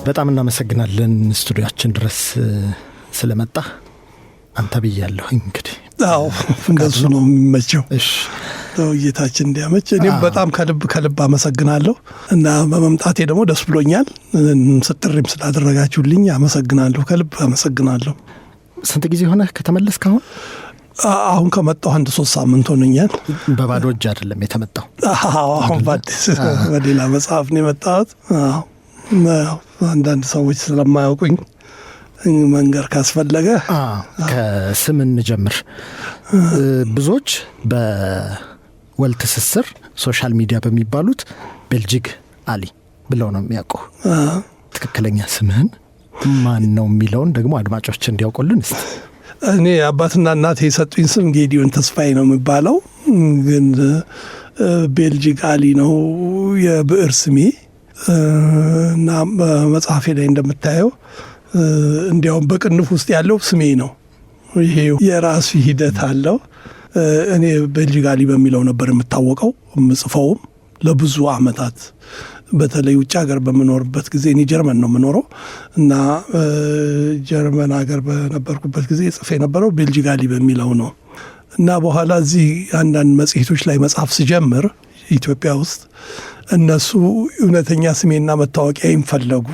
በጣም እናመሰግናለን ስቱዲዮአችን ድረስ ስለመጣ። አንተ ብያለሁ እንግዲህ እንደሱ ነው የሚመቸው። እሺ ጌታችን እንዲያመች እኔም በጣም ከልብ አመሰግናለሁ እና በመምጣቴ ደግሞ ደስ ብሎኛል። ስትሪም ስላደረጋችሁልኝ አመሰግናለሁ፣ ከልብ አመሰግናለሁ። ስንት ጊዜ ሆነ ከተመለስክ? አሁን ከመጣሁ 1-3 ሳምንት ሆነኛል። በባዶ እጅ አይደለም የተመጣው? አሁን በሌላ መጽሐፍ ነው የመጣሁት። አንዳንድ ሰዎች ስለማያውቁኝ መንገር ካስፈለገ ከስም እንጀምር። ብዙዎች በወል ትስስር ሶሻል ሚዲያ በሚባሉት ቤልጂግ አሊ ብለው ነው የሚያውቁ። ትክክለኛ ስምህን ማን ነው የሚለውን ደግሞ አድማጮች እንዲያውቁልን እስቲ። እኔ አባትና እናቴ የሰጡኝ ስም ጌዲዮን ተስፋዬ ነው የሚባለው፣ ግን ቤልጂግ አሊ ነው የብዕር ስሜ እና በመጽሐፌ ላይ እንደምታየው እንዲያውም በቅንፍ ውስጥ ያለው ስሜ ነው። ይሄ የራሱ ሂደት አለው። እኔ ቤልጂግ አሊ በሚለው ነበር የምታወቀው የምጽፈውም ለብዙ ዓመታት። በተለይ ውጭ ሀገር በምኖርበት ጊዜ እኔ ጀርመን ነው የምኖረው እና ጀርመን ሀገር በነበርኩበት ጊዜ ጽፌ የነበረው ቤልጂግ አሊ በሚለው ነው እና በኋላ እዚህ አንዳንድ መጽሔቶች ላይ መጽሐፍ ስጀምር ኢትዮጵያ ውስጥ እነሱ እውነተኛ ስሜና መታወቂያ ይፈለጉ።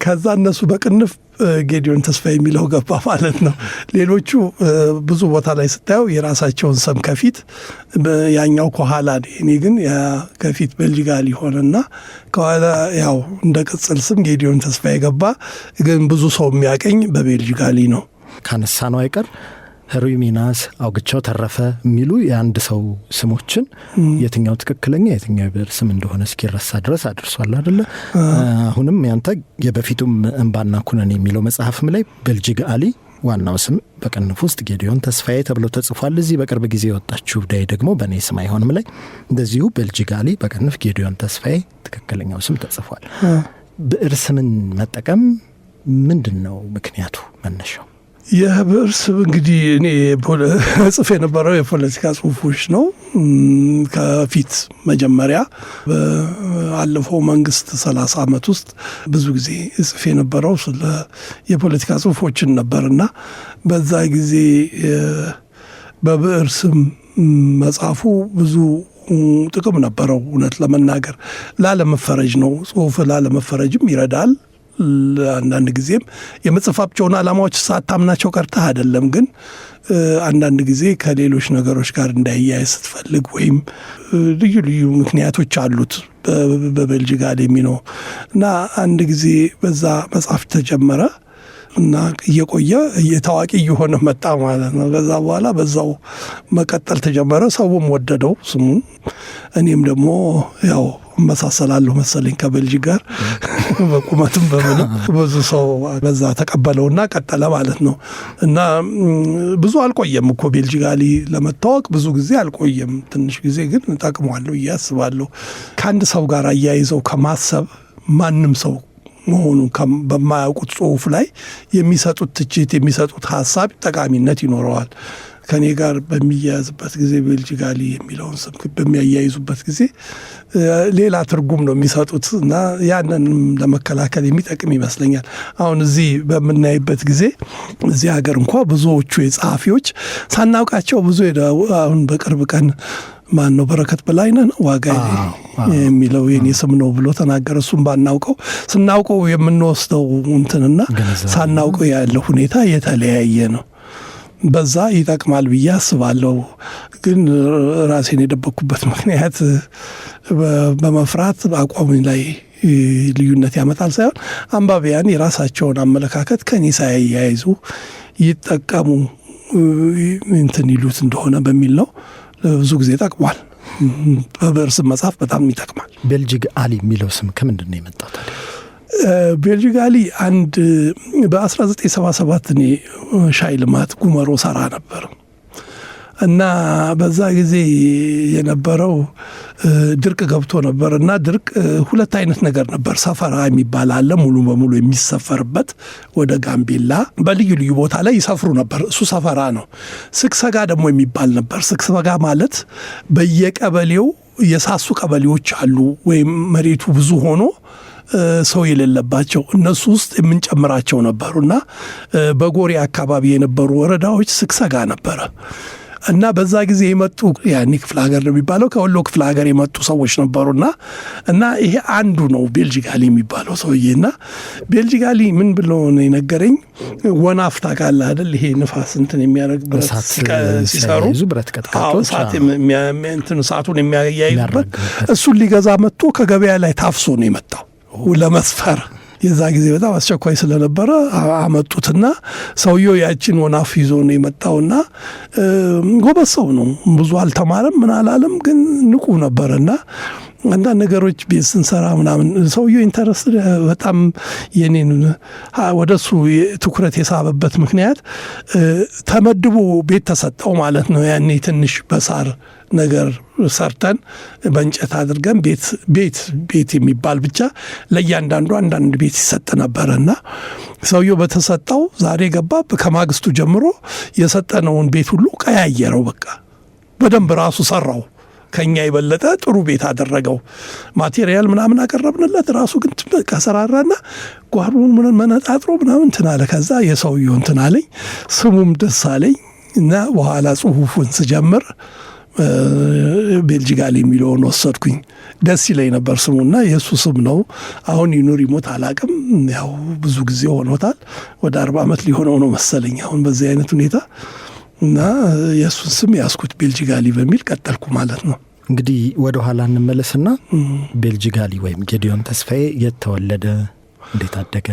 ከዛ እነሱ በቅንፍ ጌዲዮን ተስፋዬ የሚለው ገባ ማለት ነው። ሌሎቹ ብዙ ቦታ ላይ ስታየው የራሳቸውን ስም ከፊት ያኛው ከኋላ፣ እኔ ግን ከፊት ቤልጂግ አሊ ሆነና ከኋላ ያው እንደ ቅጽል ስም ጌዲዮን ተስፋዬ ገባ። ግን ብዙ ሰው የሚያቀኝ በቤልጂግ አሊ ነው። ካነሳ ነው አይቀር ህሩይ ሚናስ፣ አውግቸው ተረፈ የሚሉ የአንድ ሰው ስሞችን የትኛው ትክክለኛ የትኛው የብዕር ስም እንደሆነ እስኪረሳ ድረስ አድርሷል አይደለ? አሁንም ያንተ የበፊቱም እንባና ኩነኔ የሚለው መጽሐፍም ላይ ቤልጂግ አሊ ዋናው ስም በቅንፍ ውስጥ ጌዲዮን ተስፋዬ ተብሎ ተጽፏል። እዚህ በቅርብ ጊዜ የወጣችው ዳይ ደግሞ በእኔ ስም አይሆንም ላይ እንደዚሁ ቤልጂግ አሊ በቅንፍ ጌዲዮን ተስፋዬ ትክክለኛው ስም ተጽፏል። ብዕር ስምን መጠቀም ምንድን ነው ምክንያቱ መነሻው? የብዕር ስም እንግዲህ እኔ ጽፌ የነበረው የፖለቲካ ጽሁፎች ነው። ከፊት መጀመሪያ በአለፈው መንግስት 30 ዓመት ውስጥ ብዙ ጊዜ ጽፌ የነበረው ስለ የፖለቲካ ጽሁፎችን ነበርና በዛ ጊዜ በብዕር ስም መጻፉ ብዙ ጥቅም ነበረው። እውነት ለመናገር ላለመፈረጅ ነው። ጽሁፍ ላለመፈረጅም ይረዳል። አንዳንድ ጊዜም የመጽሐፋቸውን ዓላማዎች ሳታምናቸው ቀርተህ አይደለም፣ ግን አንዳንድ ጊዜ ከሌሎች ነገሮች ጋር እንዳያያዝ ስትፈልግ ወይም ልዩ ልዩ ምክንያቶች አሉት በቤልጂግ አሊ የሚለው እና አንድ ጊዜ በዛ መጽሐፍ ተጀመረ እና እየቆየ እየታዋቂ እየሆነ መጣ ማለት ነው። ከዛ በኋላ በዛው መቀጠል ተጀመረ። ሰውም ወደደው ስሙን። እኔም ደግሞ ያው መሳሰላለሁ መሰለኝ ከቤልጂግ ጋር በቁመትም በምንም ብዙ ሰው በዛ ተቀበለውና ቀጠለ ማለት ነው። እና ብዙ አልቆየም እኮ ቤልጂግ አሊ ለመታወቅ ብዙ ጊዜ አልቆየም። ትንሽ ጊዜ ግን ጠቅሟለሁ እያስባለሁ። ከአንድ ሰው ጋር አያይዘው ከማሰብ ማንም ሰው መሆኑ በማያውቁት ጽሁፍ ላይ የሚሰጡት ትችት የሚሰጡት ሀሳብ ጠቃሚነት ይኖረዋል። ከኔ ጋር በሚያያዝበት ጊዜ ቤልጂግ አሊ የሚለውን ስም በሚያያይዙበት ጊዜ ሌላ ትርጉም ነው የሚሰጡት እና ያንን ለመከላከል የሚጠቅም ይመስለኛል። አሁን እዚህ በምናይበት ጊዜ እዚህ ሀገር እንኳ ብዙዎቹ የጸሐፊዎች ሳናውቃቸው ብዙ አሁን በቅርብ ቀን ማን ነው በረከት በላይነህ ነው ዋጋ የሚለው የኔ ስም ነው ብሎ ተናገረ። እሱም ባናውቀው ስናውቀው የምንወስደው እንትንና ሳናውቀው ያለው ሁኔታ የተለያየ ነው። በዛ ይጠቅማል ብዬ አስባለሁ። ግን ራሴን የደበኩበት ምክንያት በመፍራት አቋም ላይ ልዩነት ያመጣል ሳይሆን አንባቢያን የራሳቸውን አመለካከት ከኔ ሳያያይዙ ይጠቀሙ እንትን ይሉት እንደሆነ በሚል ነው። ብዙ ጊዜ ጠቅሟል። በብዕር ስም መጽሐፍ በጣም ይጠቅማል። ቤልጂግ አሊ የሚለው ስም ከምንድን ነው የመጣው ታዲያ? ቤልጂግ አሊ በ1977 እኔ ሻይ ልማት ጉመሮ ሰራ ነበር እና በዛ ጊዜ የነበረው ድርቅ ገብቶ ነበር እና ድርቅ ሁለት አይነት ነገር ነበር። ሰፈራ የሚባል አለ፣ ሙሉ በሙሉ የሚሰፈርበት ወደ ጋምቤላ በልዩ ልዩ ቦታ ላይ ይሰፍሩ ነበር። እሱ ሰፈራ ነው። ስክሰጋ ደግሞ የሚባል ነበር። ስክሰጋ ማለት በየቀበሌው የሳሱ ቀበሌዎች አሉ፣ ወይም መሬቱ ብዙ ሆኖ ሰው የሌለባቸው እነሱ ውስጥ የምንጨምራቸው ነበሩና በጎሬ አካባቢ የነበሩ ወረዳዎች ስክሰጋ ነበረ። እና በዛ ጊዜ የመጡ ያኔ ክፍለ ሀገር ነው የሚባለው፣ ከወሎ ክፍለ ሀገር የመጡ ሰዎች ነበሩና እና ይሄ አንዱ ነው ቤልጂጋሊ የሚባለው ሰውዬና ቤልጂጋሊ ምን ብሎ ነው የነገረኝ? ወናፍ ታውቃለህ አይደል? ይሄ ንፋስ እንትን የሚያደርግ ብረት ሲሰሩ ብረት ቀጥቅጦች እሳቱን የሚያያይዙበት እሱን ሊገዛ መጥቶ ከገበያ ላይ ታፍሶ ነው የመጣው ለመስፈር። የዛ ጊዜ በጣም አስቸኳይ ስለነበረ አመጡትና ሰውየው ያችን ወናፍ ይዞ ነው የመጣውና ጎበዝ ሰው ነው። ብዙ አልተማረም ምን አላለም፣ ግን ንቁ ነበርና አንዳንድ ነገሮች ቤት ስንሰራ ምናምን ሰውየው ኢንተረስት በጣም የኔን ወደሱ ትኩረት የሳበበት ምክንያት ተመድቦ ቤት ተሰጠው ማለት ነው። ያኔ ትንሽ በሳር ነገር ሰርተን በእንጨት አድርገን ቤት የሚባል ብቻ ለእያንዳንዱ አንዳንድ ቤት ይሰጥ ነበረና ሰውየው በተሰጠው ዛሬ ገባ። ከማግስቱ ጀምሮ የሰጠነውን ቤት ሁሉ ቀያየረው። በቃ በደንብ ራሱ ሰራው። ከኛ የበለጠ ጥሩ ቤት አደረገው። ማቴሪያል ምናምን አቀረብንለት፣ ራሱ ግን ከሰራራና ጓሩን ምን መነጣጥሮ ምናምን እንትን አለ። ከዛ የሰውየው እንትን አለኝ፣ ስሙም ደስ አለኝ እና በኋላ ጽሁፉን ስጀምር ቤልጂጋሊ የሚለውን ወሰድኩኝ። ደስ ይለኝ ነበር ስሙና የእሱ ስም ነው። አሁን ይኑር ይሞት አላቅም፣ ያው ብዙ ጊዜ ሆኖታል። ወደ 40 ዓመት ሊሆነው ነው መሰለኝ አሁን በዚህ አይነት ሁኔታ እና የእሱን ስም ያስኩት ቤልጂጋሊ በሚል ቀጠልኩ ማለት ነው። እንግዲህ ወደ ኋላ እንመለስና ቤልጂጋሊ ወይም ጌዲዮን ተስፋዬ የት ተወለደ? እንዴት አደገ?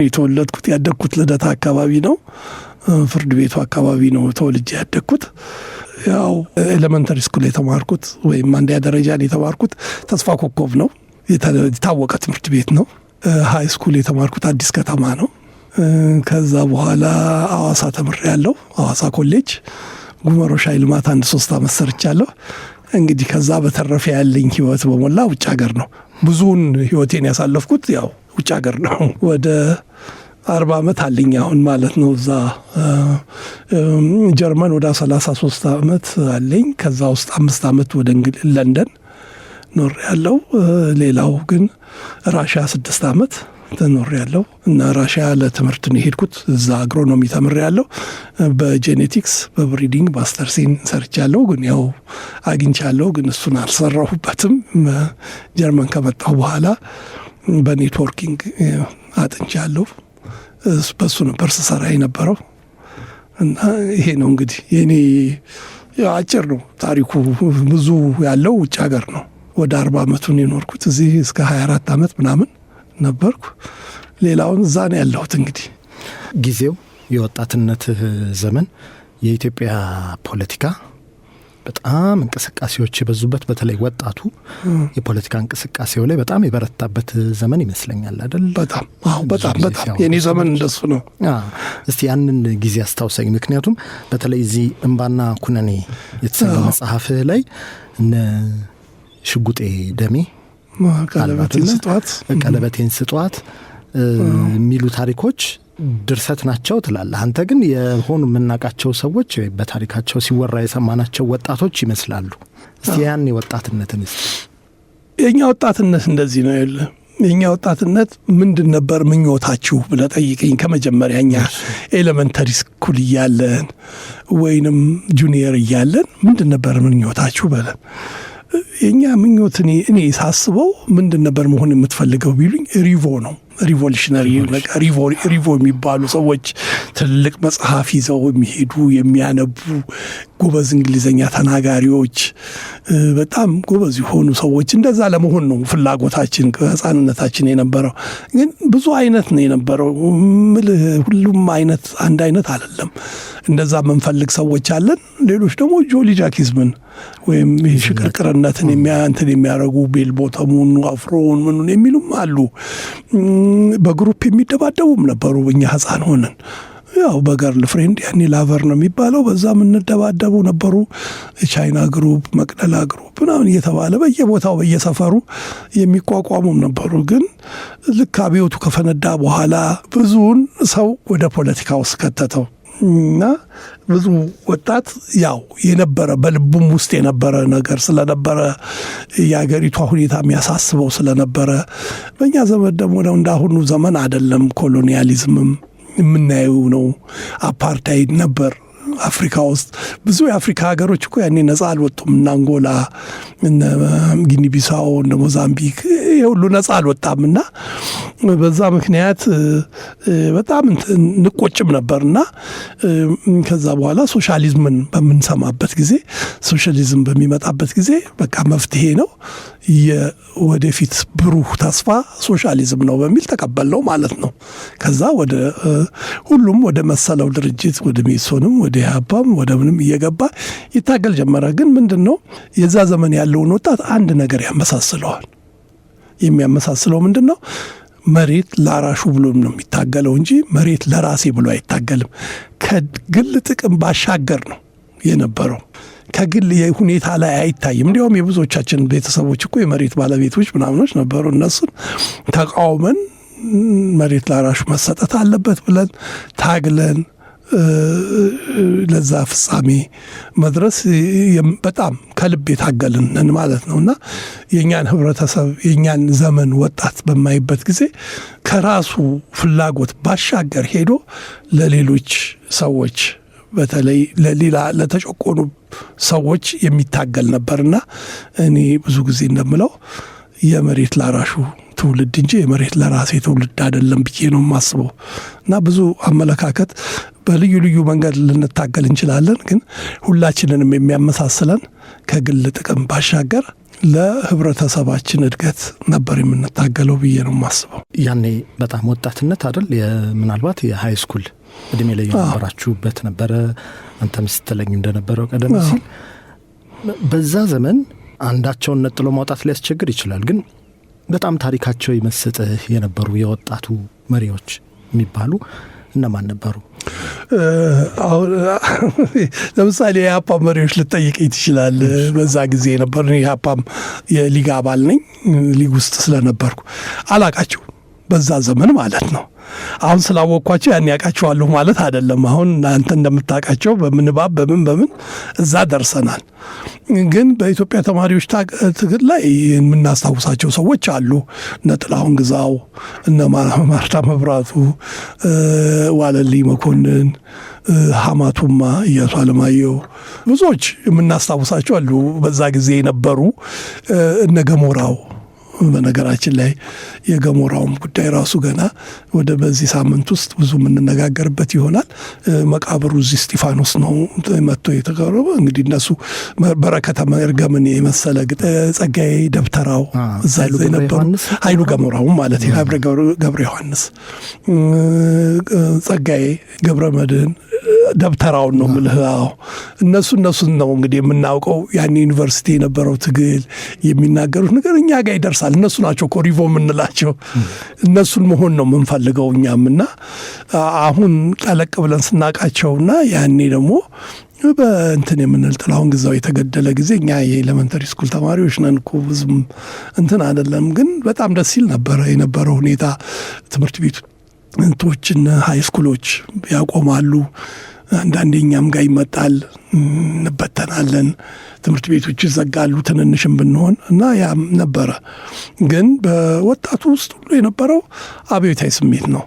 የተወለድኩት ያደግኩት ልደታ አካባቢ ነው። ፍርድ ቤቱ አካባቢ ነው ተወልጄ ያደግኩት። ያው ኤሌመንተሪ ስኩል የተማርኩት ወይም አንደኛ ደረጃን የተማርኩት ተስፋ ኮከብ ነው፣ የታወቀ ትምህርት ቤት ነው። ሃይ ስኩል የተማርኩት አዲስ ከተማ ነው። ከዛ በኋላ አዋሳ ተምሬያለሁ። አዋሳ ኮሌጅ ጉመሮ ሻይ ልማት 3 ዓመት ሰርቻለሁ። እንግዲህ ከዛ በተረፈ ያለኝ ህይወት በሞላ ውጭ ሀገር ነው። ብዙውን ህይወቴን ያሳለፍኩት ያው ውጭ ሀገር ነው። ወደ 40 ዓመት አለኝ አሁን ማለት ነው። እዛ ጀርመን ወደ 33 ዓመት አለኝ። ከዛ ውስጥ 5 ዓመት ወደ ለንደን ኖር ያለው። ሌላው ግን ራሽያ 6 ዓመት ተኖር ያለው እና ራሽያ ለትምህርት ነው የሄድኩት። እዛ አግሮኖሚ ተምሬ ያለው በጄኔቲክስ በብሪዲንግ ማስተርሴን ሰርቻለሁ። ግን ያው አግኝቻለሁ፣ ግን እሱን አልሰራሁበትም። ጀርመን ከመጣሁ በኋላ በኔትወርኪንግ አጥንቻለሁ። በሱ ነበር ስሰራ የነበረው እና ይሄ ነው እንግዲህ የኔ አጭር ነው ታሪኩ። ብዙ ያለው ውጭ ሀገር ነው። ወደ 40 ዓመቱን የኖርኩት እዚህ እስከ 24 ዓመት ምናምን ነበርኩ። ሌላውን እዛ ነው ያለሁት። እንግዲህ ጊዜው የወጣትነትህ ዘመን የኢትዮጵያ ፖለቲካ በጣም እንቅስቃሴዎች የበዙበት፣ በተለይ ወጣቱ የፖለቲካ እንቅስቃሴው ላይ በጣም የበረታበት ዘመን ይመስለኛል አይደል? በጣም የኔ ዘመን እንደሱ ነው። እስቲ ያንን ጊዜ አስታውሰኝ። ምክንያቱም በተለይ እዚህ እንባና ኩነኔ የተሰኘው መጽሐፍህ ላይ እነ ሽጉጤ ደሜ ቀለበቴን ስጧት የሚሉ ታሪኮች ድርሰት ናቸው ትላለህ አንተ። ግን የሆኑ የምናውቃቸው ሰዎች በታሪካቸው ሲወራ የሰማናቸው ወጣቶች ይመስላሉ። እስቲ ያን ወጣትነትን የኛ ወጣትነት እንደዚህ ነው ያለ። የኛ ወጣትነት ምንድን ነበር ምኞታችሁ ብለህ ጠይቀኝ። ከመጀመሪያ እኛ ኤሌመንተሪ ስኩል እያለን ወይንም ጁኒየር እያለን ምንድን ነበር ምኞታችሁ በለን። የኛ ምኞት እኔ ሳስበው ምንድን ነበር መሆን የምትፈልገው ቢሉኝ ሪቮ ነው። ሪቮሉሽነሪ ሪቮ የሚባሉ ሰዎች ትልቅ መጽሐፍ ይዘው የሚሄዱ የሚያነቡ ጎበዝ እንግሊዘኛ ተናጋሪዎች፣ በጣም ጎበዝ የሆኑ ሰዎች እንደዛ ለመሆን ነው ፍላጎታችን ከህፃንነታችን የነበረው። ግን ብዙ አይነት ነው የነበረው። ሁሉም አይነት አንድ አይነት አይደለም። እንደዛ የምንፈልግ ሰዎች አለን። ሌሎች ደግሞ ጆሊ ጃኪዝምን ወይም ሽቅርቅርነትን የሚያደርጉ ቤል ቦተሙን አፍሮን ምኑን የሚሉም አሉ። በግሩፕ የሚደባደቡም ነበሩ። እኛ ህፃን ሆነን ያው በገርል ፍሬንድ ያኔ ላቨር ነው የሚባለው፣ በዛ የምንደባደቡ ነበሩ። የቻይና ግሩፕ፣ መቅደላ ግሩፕ ምናምን እየተባለ በየቦታው በየሰፈሩ የሚቋቋሙም ነበሩ። ግን ልክ አብዮቱ ከፈነዳ በኋላ ብዙውን ሰው ወደ ፖለቲካ ውስጥ ከተተው እና ብዙ ወጣት ያው የነበረ በልቡም ውስጥ የነበረ ነገር ስለነበረ የአገሪቷ ሁኔታ የሚያሳስበው ስለነበረ፣ በእኛ ዘመን ደግሞ እንዳሁኑ ዘመን አይደለም። ኮሎኒያሊዝምም የምናየው ነው። አፓርታይድ ነበር አፍሪካ ውስጥ። ብዙ የአፍሪካ ሀገሮች እኮ ያኔ ነጻ አልወጡም። እነ አንጎላ፣ እነ ጊኒ ቢሳው፣ እነ ሞዛምቢክ ይሄ ሁሉ ነጻ አልወጣም። እና በዛ ምክንያት በጣም እንቆጭም ነበርና ከዛ በኋላ ሶሻሊዝምን በምንሰማበት ጊዜ፣ ሶሻሊዝም በሚመጣበት ጊዜ በቃ መፍትሄ ነው የወደፊት ብሩህ ተስፋ ሶሻሊዝም ነው በሚል ተቀበልነው ማለት ነው። ከዛ ወደ ሁሉም ወደ መሰለው ድርጅት ወደ ሜሶንም ወደ ኢህአፓም ወደ ምንም እየገባ ይታገል ጀመረ። ግን ምንድን ነው የዛ ዘመን ያለውን ወጣት አንድ ነገር ያመሳስለዋል። የሚያመሳስለው ምንድን ነው? መሬት ላራሹ ብሎ ነው የሚታገለው እንጂ መሬት ለራሴ ብሎ አይታገልም። ከግል ጥቅም ባሻገር ነው የነበረው። ከግል ሁኔታ ላይ አይታይም። እንዲያውም የብዙዎቻችን ቤተሰቦች እኮ የመሬት ባለቤቶች ምናምኖች ነበሩ። እነሱን ተቃውመን መሬት ላራሹ መሰጠት አለበት ብለን ታግለን ለዛ ፍጻሜ መድረስ በጣም ከልብ የታገልን ማለት ነው። እና የእኛን ህብረተሰብ የእኛን ዘመን ወጣት በማይበት ጊዜ ከራሱ ፍላጎት ባሻገር ሄዶ ለሌሎች ሰዎች በተለይ ለሌላ ለተጨቆኑ ሰዎች የሚታገል ነበርና እኔ ብዙ ጊዜ እንደምለው የመሬት ላራሹ ትውልድ እንጂ የመሬት ለራሴ ትውልድ አይደለም ብዬ ነው የማስበው። እና ብዙ አመለካከት በልዩ ልዩ መንገድ ልንታገል እንችላለን። ግን ሁላችንንም የሚያመሳስለን ከግል ጥቅም ባሻገር ለህብረተሰባችን እድገት ነበር የምንታገለው ብዬ ነው የማስበው። ያኔ በጣም ወጣትነት አይደል? ምናልባት የሃይ ስኩል እድሜ ላይ የነበራችሁበት ነበረ። አንተም ስትለኝ እንደነበረው ቀደም ሲል በዛ ዘመን አንዳቸውን ነጥሎ ማውጣት ሊያስቸግር ይችላል። ግን በጣም ታሪካቸው ይመስጥህ የነበሩ የወጣቱ መሪዎች የሚባሉ እነማን ነበሩ? አሁን ለምሳሌ የኢህአፓ መሪዎች ልጠይቀኝ ትችላል። በዛ ጊዜ ነበር። የኢህአፓም የሊግ አባል ነኝ። ሊግ ውስጥ ስለነበርኩ አላቃቸው በዛ ዘመን ማለት ነው። አሁን ስላወቅኳቸው ያን ያውቃቸዋለሁ ማለት አይደለም። አሁን እናንተ እንደምታውቃቸው በምንባብ በምን እዛ ደርሰናል። ግን በኢትዮጵያ ተማሪዎች ትግል ላይ የምናስታውሳቸው ሰዎች አሉ። እነ ጥላሁን ግዛው፣ እነ ማርታ መብራቱ፣ ዋለልይ መኮንን፣ ሐማቱማ፣ ኢያሱ አለማየሁ ብዙዎች የምናስታውሳቸው አሉ። በዛ ጊዜ የነበሩ እነ ገሞራው። በነገራችን ላይ የገሞራውም ጉዳይ ራሱ ገና ወደ በዚህ ሳምንት ውስጥ ብዙ የምንነጋገርበት ይሆናል። መቃብሩ እዚህ እስጢፋኖስ ነው መጥቶ የተቀረበ። እንግዲህ እነሱ በረከተ መርገምን የመሰለ ጸጋዬ ደብተራው እዛ የነበሩ ኃይሉ ገሞራው ማለት ገብረ ዮሐንስ፣ ጸጋዬ ገብረ መድህን ደብተራውን ነው ምልህ። እነሱን ነው እንግዲህ የምናውቀው። ያን ዩኒቨርሲቲ የነበረው ትግል የሚናገሩት ነገር እኛ ጋር ይደርሳል። እነሱ ናቸው ኮሪቮ የምንላቸው። እነሱን መሆን ነው የምንፈልገው እኛም። እና አሁን ጠለቅ ብለን ስናቃቸውና ያኔ ደግሞ በእንትን የምንል ጥላሁን ግዛው የተገደለ ጊዜ እኛ የኤሌመንተሪ ስኩል ተማሪዎች ነን እኮ ብዙም እንትን አይደለም። ግን በጣም ደስ ይል ነበረ የነበረው ሁኔታ። ትምህርት ቤቱ እንቶችን ሃይ ስኩሎች ያቆማሉ። አንዳንዴ እኛም ጋር ይመጣል፣ እንበተናለን፣ ትምህርት ቤቶች ይዘጋሉ ትንንሽም ብንሆን እና ያም ነበረ። ግን በወጣቱ ውስጥ ሁሉ የነበረው አብዮታዊ ስሜት ነው።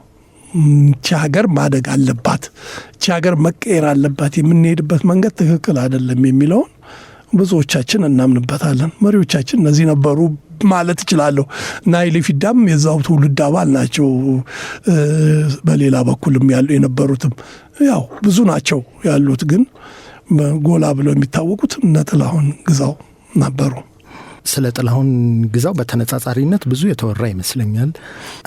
እቺ ሀገር ማደግ አለባት፣ እቺ ሀገር መቀየር አለባት፣ የምንሄድበት መንገድ ትክክል አይደለም የሚለውን ብዙዎቻችን እናምንበታለን። መሪዎቻችን እነዚህ ነበሩ ማለት እችላለሁ። እና ኃይሌ ፊዳም የዛው ትውልድ አባል ናቸው። በሌላ በኩልም ያሉ የነበሩትም ያው ብዙ ናቸው ያሉት። ግን ጎላ ብለው የሚታወቁት እነ ጥላሁን ግዛው ነበሩ። ስለ ጥላሁን ግዛው በተነጻጻሪነት ብዙ የተወራ ይመስለኛል።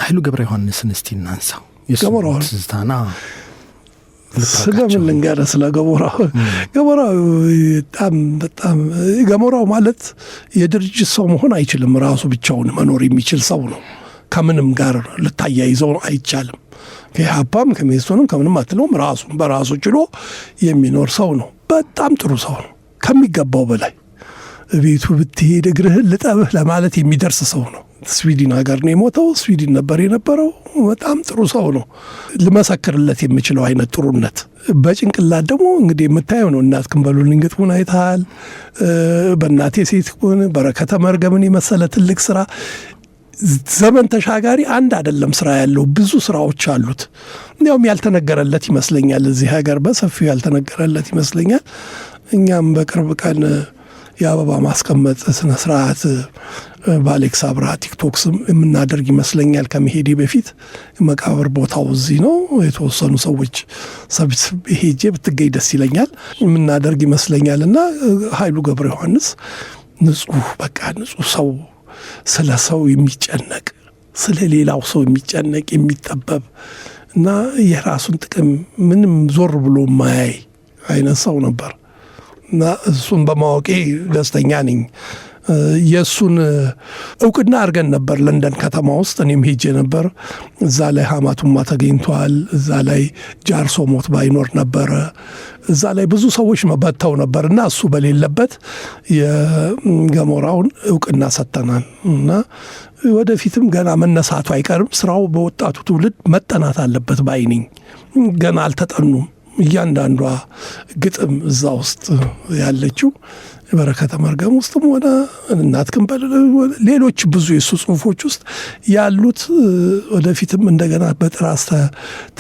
ኃይሉ ገብረ ዮሐንስን እስቲ እናንሳው። ገሞራው ትዝታና ስለምን ልንገርህ ስለ ገሞራው በጣም ገሞራው ማለት የድርጅት ሰው መሆን አይችልም። ራሱ ብቻውን መኖር የሚችል ሰው ነው። ከምንም ጋር ልታያይዘው አይቻልም። ከኢህአፓም ከሜሶንም ከምንም አትለውም። ራሱን በራሱ ችሎ የሚኖር ሰው ነው። በጣም ጥሩ ሰው ነው ከሚገባው በላይ። ቤቱ ብትሄድ እግርህን ልጠብህ ለማለት የሚደርስ ሰው ነው። ስዊድን ሀገር ነው የሞተው። ስዊድን ነበር የነበረው። በጣም ጥሩ ሰው ነው። ልመሰክርለት የምችለው አይነት ጥሩነት። በጭንቅላት ደግሞ እንግዲህ የምታየው ነው። እናት ክንበሉልኝ ግጥሙን አይተሃል። በእናቴ ሴት በረከተ መርገምን የመሰለ ትልቅ ስራ፣ ዘመን ተሻጋሪ አንድ አይደለም ስራ ያለው ብዙ ስራዎች አሉት። እንዲያውም ያልተነገረለት ይመስለኛል። እዚህ ሀገር በሰፊው ያልተነገረለት ይመስለኛል። እኛም በቅርብ ቀን የአበባ ማስቀመጥ ስነ ስርዓት በአሌክስ አብርሃ ቲክቶክ ስም የምናደርግ ይመስለኛል። ከመሄዴ በፊት መቃብር ቦታው እዚህ ነው። የተወሰኑ ሰዎች ሰብስቤ ሄጄ ብትገኝ ደስ ይለኛል። የምናደርግ ይመስለኛል። እና ኃይሉ ገብረ ዮሐንስ ንጹህ ሰው፣ ስለ ሰው የሚጨነቅ ስለ ሌላው ሰው የሚጨነቅ የሚጠበብ እና የራሱን ጥቅም ምንም ዞር ብሎ ማያይ አይነት ሰው ነበር እና እሱን በማወቄ ደስተኛ ነኝ። የእሱን እውቅና አድርገን ነበር ለንደን ከተማ ውስጥ። እኔም ሄጄ ነበር። እዛ ላይ ሀማቱማ ተገኝቷል። እዛ ላይ ጃርሶ ሞት ባይኖር ነበረ። እዛ ላይ ብዙ ሰዎች መበተው ነበር እና እሱ በሌለበት የገሞራውን እውቅና ሰጥተናል እና ወደፊትም ገና መነሳቱ አይቀርም። ስራው በወጣቱ ትውልድ መጠናት አለበት ባይነኝ። ገና አልተጠኑም። እያንዳንዷ ግጥም እዛ ውስጥ ያለችው በረከተ መርገም ውስጥም ሆነ እናት ክንበል ሌሎች ብዙ የሱ ጽሁፎች ውስጥ ያሉት ወደፊትም እንደገና በጥራዝ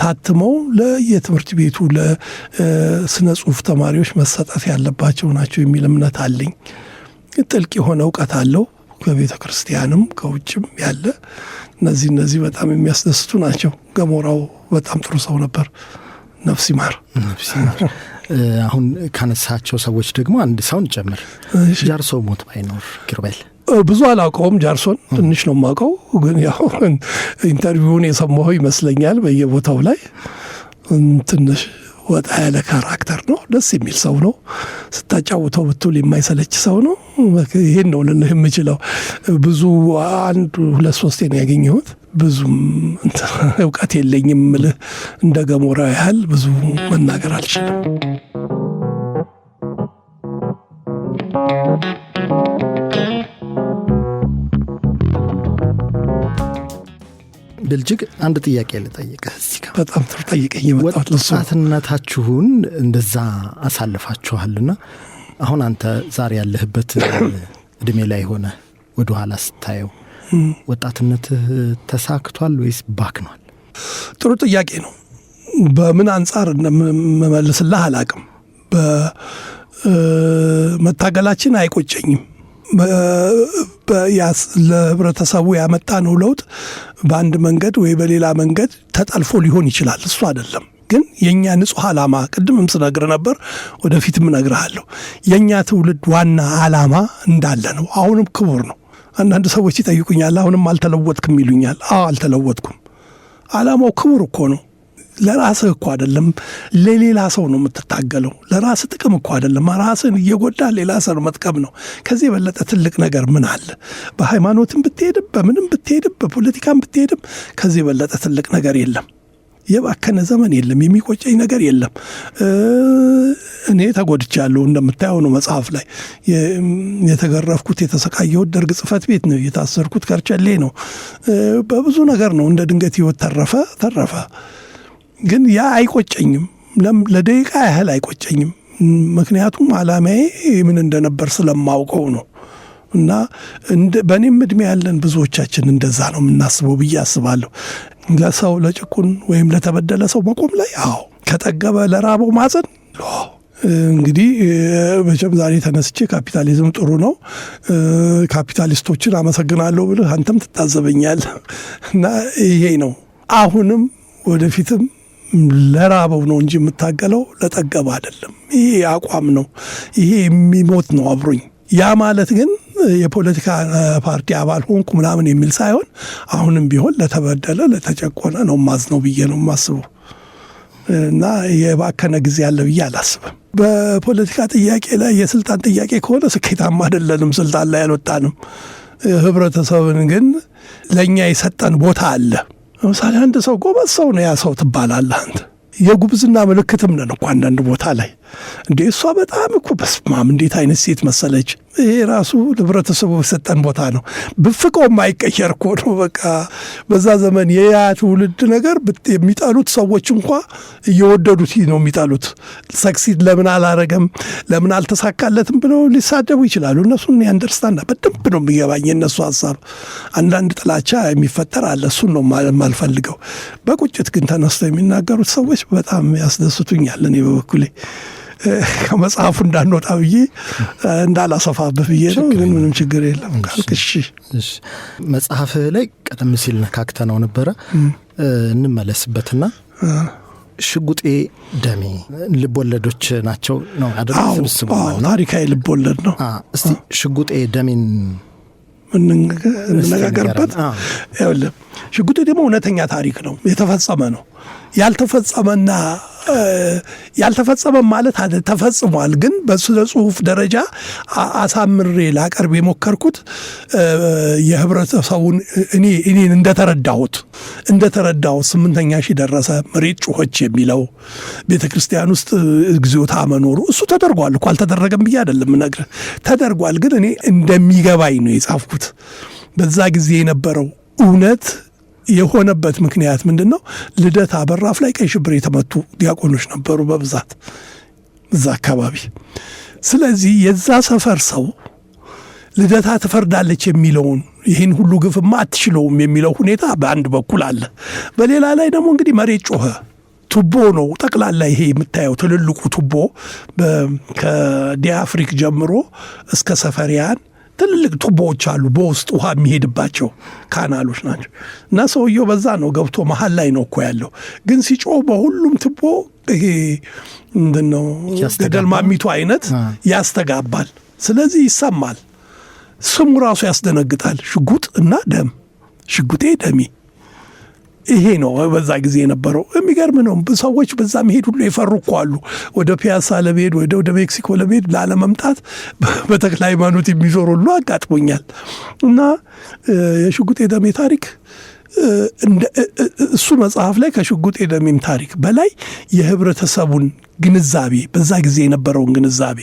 ታትመው ለየትምህርት ቤቱ ለስነ ጽሁፍ ተማሪዎች መሰጠት ያለባቸው ናቸው የሚል እምነት አለኝ። ጥልቅ የሆነ እውቀት አለው ከቤተ ክርስቲያንም ከውጭም ያለ። እነዚህ በጣም የሚያስደስቱ ናቸው። ገሞራው በጣም ጥሩ ሰው ነበር። ነፍስ ይማር። አሁን ካነሳቸው ሰዎች ደግሞ አንድ ሰውን ጨምር። ጃርሶ ሞት ባይኖር ኪሩቤል ብዙ አላውቀውም። ጃርሶን ትንሽ ነው የማውቀው። ግን ያው ኢንተርቪውን የሰማሁ ይመስለኛል። በየቦታው ላይ ትንሽ ወጣ ያለ ካራክተር ነው። ደስ የሚል ሰው ነው። ስታጫውተው ብትውል የማይሰለች ሰው ነው። ይሄን ነው ልንህ የምችለው። ብዙ 1 2 3 ነው ያገኘሁት። ብዙም እውቀት የለኝም ምልህ እንደ ገሞራ ያህል ብዙ መናገር አልችልም። ብልጅግ አንድ ጥያቄ ልጠይቅህ እዚህ ጋር። በጣም ጥሩ ጠይቀኝ። ወጣትነታችሁን እንደዛ አሳልፋችኋልና አሁን አንተ ዛሬ ያለህበት እድሜ ላይ ሆነ ወደ ኋላ ስታየው ወጣትነትህ ተሳክቷል ወይስ ባክኗል? ጥሩ ጥያቄ ነው። በምን አንጻር እንደምመልስልህ አላቅም። በመታገላችን አይቆጨኝም። ለህብረተሰቡ ያመጣ ነው ለውጥ በአንድ መንገድ ወይ በሌላ መንገድ ተጠልፎ ሊሆን ይችላል። እሱ አይደለም ግን የኛ ንጹህ ዓላማ ቅድምም ስነግር ነበር፣ ወደፊትም እነግርሃለሁ። የኛ ትውልድ ዋና ዓላማ እንዳለ ነው። አሁንም ክቡር ነው። አንዳንድ ሰዎች ይጠይቁኛል፣ አሁንም አልተለወጥክም ይሉኛል። አልተለወጥኩም። ዓላማው ክቡር እኮ ነው። ለራስህ እኮ አይደለም ለሌላ ሰው ነው የምትታገለው። ለራስህ ጥቅም እኮ አይደለም። ራስህን እየጎዳ ሌላ ሰው መጥቀም ነው። ከዚህ የበለጠ ትልቅ ነገር ምን አለ? በሃይማኖትም ብትሄድም በምንም ብትሄድም በፖለቲካም ብትሄድም ከዚህ የበለጠ ትልቅ ነገር የለም። የባከነ ዘመን የለም። የሚቆጨኝ ነገር የለም። እኔ ተጎድቻለሁ። እንደምታየው ነው መጽሐፍ ላይ የተገረፍኩት የተሰቃየሁት ደርግ ጽሕፈት ቤት ነው። የታሰርኩት ከርቸሌ ነው። በብዙ ነገር ነው። እንደ ድንገት ህይወት ተረፈ። ግን ያ አይቆጨኝም። ለደቂቃ ያህል አይቆጨኝም። ምክንያቱም ዓላማዬ ምን እንደነበር ስለማውቀው ነው። እና በእኔም እድሜ ያለን ብዙዎቻችን እንደዛ ነው የምናስበው ብዬ አስባለሁ። ለሰው ለጭቁን ወይም ለተበደለ ሰው መቆም ላይ ከጠገበ ለራበው ማዘን። እንግዲህ በቸብ ዛሬ ተነስቼ ካፒታሊዝም ጥሩ ነው ካፒታሊስቶችን አመሰግናለሁ ብለህ አንተም ትታዘበኛል። እና ይሄ ነው አሁንም ወደፊትም ለራበው ነው እንጂ የምታገለው ለጠገብ አይደለም። ይሄ አቋም ነው። ይሄ የሚሞት ነው አብሮኝ። ያ ማለት ግን የፖለቲካ ፓርቲ አባል ሆንኩ ምናምን የሚል ሳይሆን አሁንም ቢሆን ለተበደለ ለተጨቆነ ነው ማዝነው ብዬ ነው የማስበው እና የባከነ ጊዜ አለ ብዬ አላስብም። በፖለቲካ ጥያቄ ላይ የስልጣን ጥያቄ ከሆነ ስኬታማ አይደለንም፣ ስልጣን ላይ አልወጣንም። ህብረተሰብን ግን ለእኛ የሰጠን ቦታ አለ። ለምሳሌ አንድ ሰው ጎበዝ ሰው ነው ያ ሰው ትባላለህ አንተ። የጉብዝና ምልክትም ነን እኮ አንዳንድ ቦታ ላይ እንዴ እሷ በጣም እኮ በስማም እንዴት አይነት ሴት መሰለች። ይሄ ራሱ ህብረተሰቡ የሰጠን ቦታ ነው። ብፍቀው የማይቀየር እኮ ነው። በቃ በዛ ዘመን የያ ትውልድ ነገር የሚጠሉት ሰዎች እንኳ እየወደዱት ነው የሚጠሉት። ሰክሲድ ለምን አላረገም ለምን አልተሳካለትም ብለው ሊሳደቡ ይችላሉ። እነሱን አንደርስታንድ በደንብ ነው የሚገባኝ የእነሱ ሀሳብ። አንዳንድ ጥላቻ የሚፈጠር አለ፣ እሱን ነው የማልፈልገው። በቁጭት ግን ተነስተው የሚናገሩት ሰዎች በጣም ያስደስቱኛል። እኔ በበኩሌ ከመጽሐፉ እንዳንወጣ ብዬ እንዳላሰፋብህ ብዬ ነው። ግን ምንም ችግር የለም ካልክሽ መጽሐፍህ ላይ ቀደም ሲል ነካክተነው ነበረ፣ እንመለስበትና ሽጉጤ ደሜ ልቦለዶች ናቸው ነው አይደል? ታሪካዊ ልቦለድ ነው። እስቲ ሽጉጤ ደሜን እንነጋገርበት። ሽጉጤ ደግሞ እውነተኛ ታሪክ ነው፣ የተፈጸመ ነው። ያልተፈጸመ ማለት ተፈጽሟል። ግን በስለ ጽሁፍ ደረጃ አሳምሬ ላቀርብ የሞከርኩት የህብረተሰቡን እኔን እንደተረዳሁት 8ኛ ሺህ ደረሰ፣ መሬት ጮኸች የሚለው ቤተ ክርስቲያን ውስጥ እግዚኦታ መኖሩ እሱ ተደርጓል እኮ አልተደረገም ብዬ አይደለም እነግርህ፣ ተደርጓል። ግን እኔ እንደሚገባኝ ነው የጻፍኩት። በዛ ጊዜ የነበረው እውነት የሆነበት ምክንያት ምንድን ነው? ልደታ በራፍ ላይ ቀይ ሽብር የተመቱ ዲያቆኖች ነበሩ በብዛት እዛ አካባቢ። ስለዚህ የዛ ሰፈር ሰው ልደታ ትፈርዳለች የሚለውን ይህን ሁሉ ግፍማ አትችለውም የሚለው ሁኔታ በአንድ በኩል አለ። በሌላ ላይ ደግሞ እንግዲህ መሬት ጮኸ፣ ቱቦ ነው ጠቅላላ ይሄ የምታየው ትልልቁ ቱቦ ከዲአፍሪክ ጀምሮ እስከ ሰፈሪያን ትልልቅ ቱቦዎች አሉ፣ በውስጥ ውሃ የሚሄድባቸው ካናሎች ናቸው። እና ሰውየው በዛ ነው ገብቶ መሀል ላይ ነው እኮ ያለው። ግን ሲጮህ በሁሉም ቱቦ ይሄ ምንድነው ገደል ማሚቱ አይነት ያስተጋባል። ስለዚህ ይሰማል። ስሙ ራሱ ያስደነግጣል። ሽጉጥ እና ደም፣ ሽጉጤ ደሜ። ይሄ ነው በዛ ጊዜ የነበረው። የሚገርም ነው። ሰዎች በዛ መሄድ ሁሉ የፈሩ እኮ አሉ። ወደ ፒያሳ ለመሄድ ወደ ሜክሲኮ ለመሄድ ላለመምጣት በተክለ ሃይማኖት የሚዞር ሁሉ አጋጥሞኛል። እና የሽጉጤ ደሜ ታሪክ እሱ መጽሐፍ ላይ ከሽጉጤ ደሜም ታሪክ በላይ የህብረተሰቡን ግንዛቤ፣ በዛ ጊዜ የነበረውን ግንዛቤ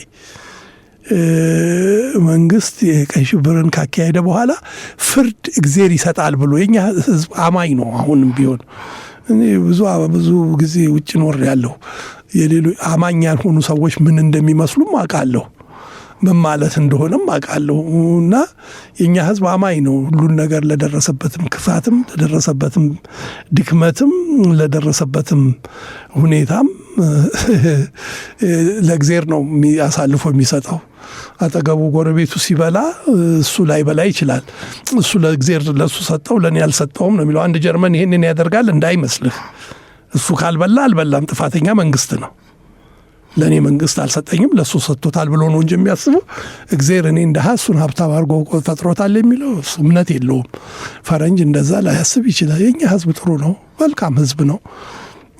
መንግስት የቀይ ሽብርን ካካሄደ በኋላ ፍርድ እግዜር ይሰጣል ብሎ የኛ ህዝብ አማኝ ነው። አሁንም ቢሆን እኔ ብዙ ጊዜ ውጭ ኖር ያለሁ የሌሎች አማኝ ያልሆኑ ሰዎች ምን እንደሚመስሉም አውቃለሁ፣ ምን ማለት እንደሆነም አውቃለሁ። እና የኛ ህዝብ አማኝ ነው። ሁሉን ነገር ለደረሰበትም ክፋትም፣ ለደረሰበትም ድክመትም፣ ለደረሰበትም ሁኔታም ለእግዜር ነው አሳልፎ የሚሰጠው። አጠገቡ ጎረቤቱ ሲበላ እሱ ላይ በላ ይችላል። እሱ ለእግዜር ለሱ ሰጠው ለኔ ያልሰጠውም ነው የሚለው። አንድ ጀርመን ይሄንን ያደርጋል እንዳይመስልህ። እሱ ካልበላ አልበላም፣ ጥፋተኛ መንግስት ነው። ለኔ መንግስት አልሰጠኝም ለሱ ሰጥቶታል ብሎ ነው እንጂ የሚያስበው እግዜር እኔ እንደሃ እሱን ሀብታም አድርጎ ፈጥሮታል የሚለው እምነት የለውም። ፈረንጅ እንደዛ ላያስብ ይችላል። የኛ ህዝብ ጥሩ ነው፣ መልካም ህዝብ ነው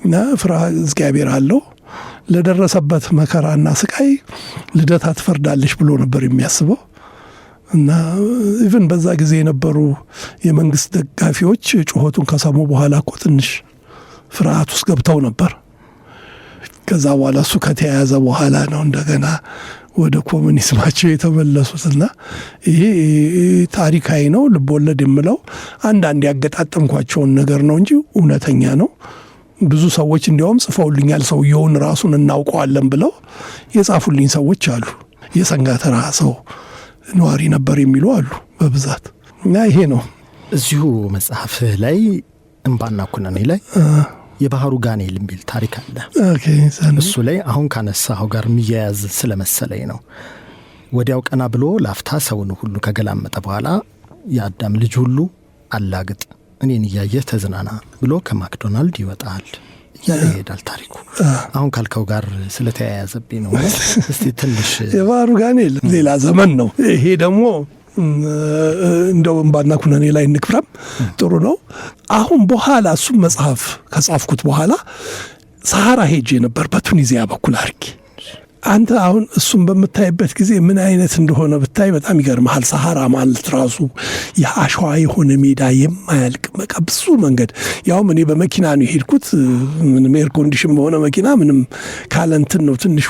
እና ፍርሃተ እግዚአብሔር አለው። ለደረሰበት መከራና ስቃይ ልደታ ትፈርዳለች ብሎ ነበር የሚያስበው። እና ኢቭን በዛ ጊዜ የነበሩ የመንግስት ደጋፊዎች ጩኸቱን ከሰሙ በኋላ እኮ ትንሽ ፍርሃት ውስጥ ገብተው ነበር። ከዛ በኋላ እሱ ከተያያዘ በኋላ ነው እንደገና ወደ ኮሙኒዝማቸው የተመለሱትና ይሄ ታሪካዊ ነው። ልቦለድ የምለው አንዳንድ ያገጣጠምኳቸውን ነገር ነው እንጂ እውነተኛ ነው። ብዙ ሰዎች እንዲያውም ጽፈውልኛል። ሰውየውን ራሱን እናውቀዋለን ብለው የጻፉልኝ ሰዎች አሉ። የሰንጋተራ ሰው ነዋሪ ነበር የሚሉ አሉ በብዛት። እና ይሄ ነው እዚሁ መጽሐፍ ላይ እንባና ኩነኔ ላይ የባህሩ ጋኔል የሚል ታሪክ አለ። እሱ ላይ አሁን ካነሳኸው ጋር የሚያያዝ ስለመሰለኝ ነው። ወዲያው ቀና ብሎ ላፍታ ሰውን ሁሉ ከገላመጠ በኋላ የአዳም ልጅ ሁሉ አላግጥ እኔን እያየህ ተዝናና ብሎ ከማክዶናልድ ይወጣል ያለ ይሄዳል ታሪኩ። አሁን ካልከው ጋር ስለተያያዘብኝ ነው። እስቲ ትንሽ የባህሩ ጋኔል ሌላ ዘመን ነው። ይሄ ደግሞ እንደው እንባና ኩነኔ ላይ እንክፍራም ጥሩ ነው። አሁን በኋላ እሱም መጽሐፍ ከጻፍኩት በኋላ ሰሃራ ሄጄ ነበር በቱኒዚያ በኩል አድርጌ። አንተ አሁን እሱም በምታይበት ጊዜ ምን አይነት እንደሆነ ብታይ በጣም ይገርምሃል። ሰሃራ ማለት ራሱ የአሸዋ የሆነ ሜዳ የማያልቅ በቃ ብዙ መንገድ። ያውም እኔ በመኪና ነው የሄድኩት። ምንም ኤር ኮንዲሽን በሆነ መኪና ምንም ካለንትን ነው። ትንሽ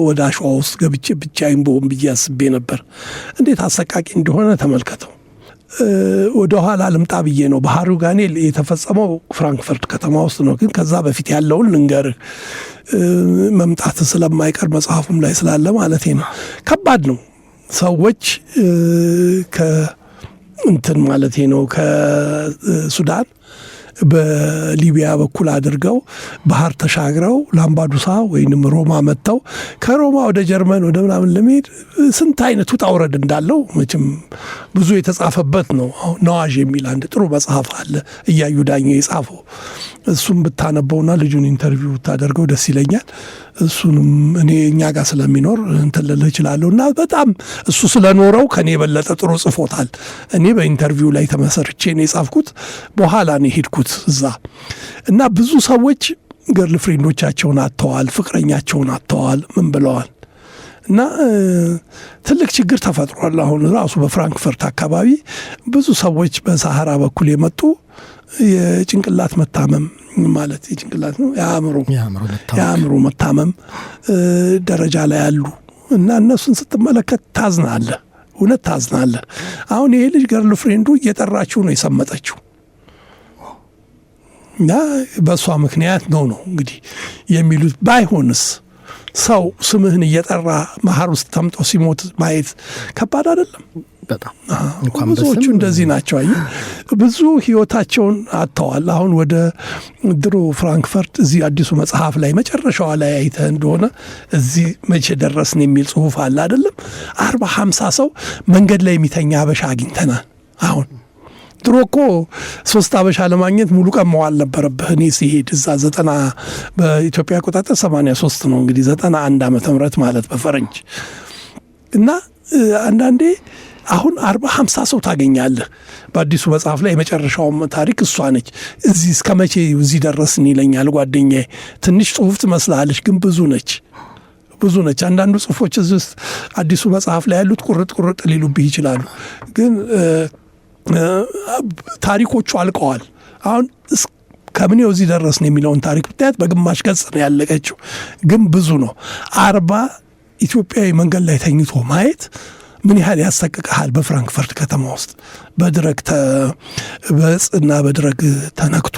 ወደ አሸዋ ውስጥ ገብቼ ብቻዬን በሆን ብዬ አስቤ ነበር። እንዴት አሰቃቂ እንደሆነ ተመልከተው። ወደ ኋላ ልምጣ ብዬ ነው። ባህሩ ጋኔል የተፈጸመው ፍራንክፈርት ከተማ ውስጥ ነው። ግን ከዛ በፊት ያለውን ልንገርህ፣ መምጣት ስለማይቀር መጽሐፉም ላይ ስላለ ማለት ነው። ከባድ ነው። ሰዎች ከእንትን ማለት ነው ከሱዳን በሊቢያ በኩል አድርገው ባህር ተሻግረው ላምባዱሳ ወይንም ሮማ መጥተው ከሮማ ወደ ጀርመን ወደ ምናምን ለመሄድ ስንት አይነት ውጣ ውረድ እንዳለው መቼም ብዙ የተጻፈበት ነው። ነዋዥ የሚል አንድ ጥሩ መጽሐፍ አለ እያዩ ዳኘው የጻፈው። እሱም ብታነበውና ልጁን ኢንተርቪው ብታደርገው ደስ ይለኛል። እሱንም እኔ እኛ ጋር ስለሚኖር እንትን ልልህ እችላለሁ እና በጣም እሱ ስለኖረው ከኔ የበለጠ ጥሩ ጽፎታል። እኔ በኢንተርቪው ላይ ተመሰርቼ ነው የጻፍኩት። በኋላ ነው የሄድኩት እዛ እና ብዙ ሰዎች ገርል ፍሬንዶቻቸውን አጥተዋል፣ ፍቅረኛቸውን አጥተዋል፣ ምን ብለዋል እና ትልቅ ችግር ተፈጥሯል። አሁን ራሱ በፍራንክፈርት አካባቢ ብዙ ሰዎች በሰሃራ በኩል የመጡ የጭንቅላት መታመም ማለት የጭንቅላት ነው የአእምሮ መታመም ደረጃ ላይ ያሉ እና እነሱን ስትመለከት ታዝናለህ፣ እውነት ታዝናለህ። አሁን ይሄ ልጅ ገርል ፍሬንዱ እየጠራችው ነው የሰመጠችው እና በእሷ ምክንያት ነው እንግዲህ የሚሉት። ባይሆንስ ሰው ስምህን እየጠራ መሀር ውስጥ ተምጦ ሲሞት ማየት ከባድ አይደለም? በጣም ብዙዎቹ እንደዚህ ናቸው። አይ ብዙ ህይወታቸውን አጥተዋል። አሁን ወደ ድሮ ፍራንክፈርት እዚህ አዲሱ መጽሐፍ ላይ መጨረሻዋ ላይ አይተህ እንደሆነ እዚህ መቼ ደረስን የሚል ጽሁፍ አለ አይደለም? 40-50 ሰው መንገድ ላይ የሚተኛ አበሻ አግኝተናል። አሁን ድሮ እኮ 3 አበሻ ለማግኘት ሙሉ ቀን መዋል ነበረብህ። እኔ ሲሄድ እዛ 90 በኢትዮጵያ አቆጣጠር 83 ነው እንግዲህ 91 ዓመተ ምህረት ማለት በፈረንጅ እና አንዳንዴ አሁን 40-50 ሰው ታገኛለህ። በአዲሱ መጽሐፍ ላይ የመጨረሻውም ታሪክ እሷ ነች። እዚህ እስከ መቼ እዚህ ደረስን ይለኛል ጓደኛዬ። ትንሽ ጽሁፍ ትመስላለች ግን ብዙ ነች። አንዳንዱ ጽሁፎች እዚህ ውስጥ አዲሱ መጽሐፍ ላይ ያሉት ቁርጥ ሊሉብህ ይችላሉ። ግን ታሪኮቹ አልቀዋል። አሁን ከምን እዚህ ደረስን የሚለውን ታሪክ ብታያት በግማሽ ገጽ ነው ያለቀችው። ግን ብዙ ነው። 40 ኢትዮጵያዊ መንገድ ላይ ተኝቶ ማየት ምን ያህል ያሰቅቅሃል። በፍራንክፈርት ከተማ ውስጥ በዕፅና በድረግ ተነክቶ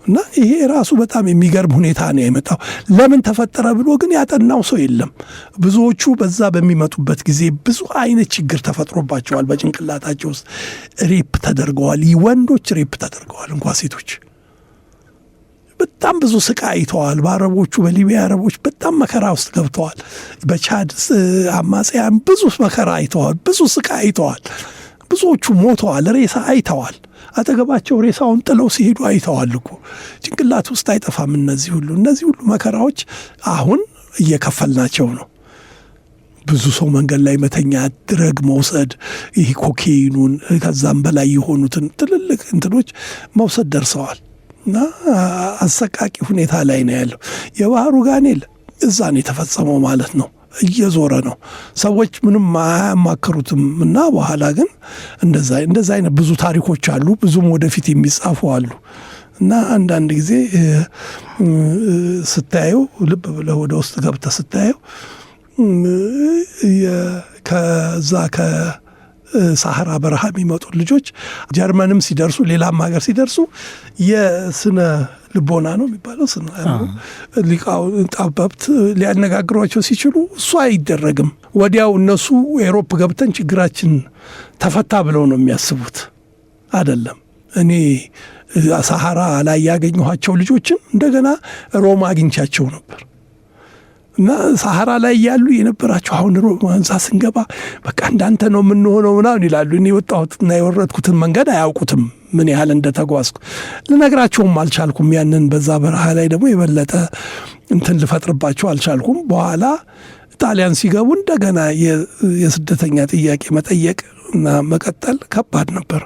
እና ይሄ ራሱ በጣም የሚገርም ሁኔታ ነው የመጣው። ለምን ተፈጠረ ብሎ ግን ያጠናው ሰው የለም። ብዙዎቹ በዛ በሚመጡበት ጊዜ ብዙ አይነት ችግር ተፈጥሮባቸዋል። በጭንቅላታቸው ውስጥ ሬፕ ተደርገዋል። ወንዶች ሬፕ ተደርገዋል፣ እንኳን ሴቶች በጣም ብዙ ስቃይ አይተዋል። በአረቦቹ በሊቢያ አረቦች በጣም መከራ ውስጥ ገብተዋል። በቻድ አማጽያን ብዙ መከራ አይተዋል፣ ብዙ ስቃይ አይተዋል። ብዙዎቹ ሞተዋል፣ ሬሳ አይተዋል። አጠገባቸው ሬሳውን ጥለው ሲሄዱ አይተዋል እኮ። ጭንቅላት ውስጥ አይጠፋም እነዚህ ሁሉ መከራዎች አሁን እየከፈልናቸው ነው። ብዙ ሰው መንገድ ላይ መተኛት፣ ድረግ መውሰድ፣ ይሄ ኮኬይኑን ከዛም በላይ የሆኑትን ትልልቅ እንትኖች መውሰድ ደርሰዋል እና አሰቃቂ ሁኔታ ላይ ነው ያለው። የባህሩ ጋኔል እዛ ነው የተፈጸመው ማለት ነው። እየዞረ ነው። ሰዎች ምንም አያማክሩትም እና በኋላ ግን እንደዛ አይነት ብዙ ታሪኮች አሉ። ብዙም ወደፊት የሚጻፉ አሉ እና አንዳንድ ጊዜ ስታየው ልብ ብለህ ወደ ውስጥ ገብተህ ስታየው ከዛ ከሳሐራ በረሃ የሚመጡ ልጆች ጀርመንም ሲደርሱ ሌላም ሀገር ሲደርሱ የስነ ልቦና ነው የሚባለው ሊቃው ጠበብት ሊያነጋግሯቸው ሲችሉ እሱ አይደረግም። ወዲያው እነሱ ኤሮፕ ገብተን ችግራችን ተፈታ ብለው ነው የሚያስቡት። አይደለም። እኔ ሳሐራ ላይ ያገኘኋቸው ልጆችን እንደገና ሮማ አግኝቻቸው ነበር እና ሳሐራ ላይ ያሉ የነበራቸው አሁን ሮማንሳ ስንገባ በቃ እንዳንተ ነው የምንሆነው ምናምን ይላሉ። እኔ የወጣሁትና የወረድኩትን መንገድ አያውቁትም ምን ያህል እንደተጓዝኩ ልነግራቸውም አልቻልኩም። ያንን በዛ በረሃ ላይ ደግሞ የበለጠ እንትን ልፈጥርባቸው አልቻልኩም። በኋላ ጣሊያን ሲገቡ እንደገና የስደተኛ ጥያቄ መጠየቅ እና መቀጠል ከባድ ነበር